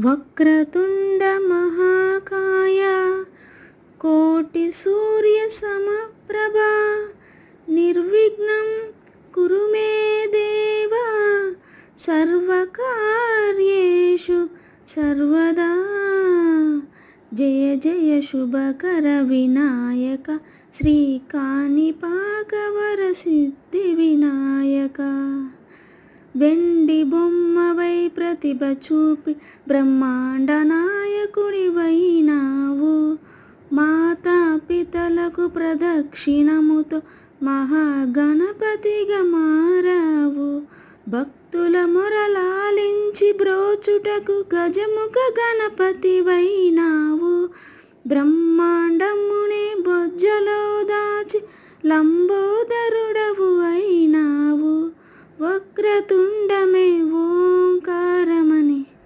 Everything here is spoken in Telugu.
వక్రతుండ మహాకాయ కోటి సూర్య సమప్రభా నిర్విఘ్నం కురు మే దేవా సర్వకార్యేషు సర్వదా. జయ జయ శుభకర వినాయక శ్రీ కాణిపాకవర సిద్ధి వినాయక. వెండి బొమ్మవై ప్రతిభ చూపి బ్రహ్మాండ నాయకుడివైనావు. మాతా పితలకు ప్రదక్షిణముతో మహాగణపతిగా మారావు. భక్తుల మొరలాలించి బ్రోచుటకు గజముఖ గణపతివైనావు. బ్రహ్మాండమునే బొజ్జలో దాచి లంబోదరుడవు అయినావు. వక్రతుండమే ఓంకారమని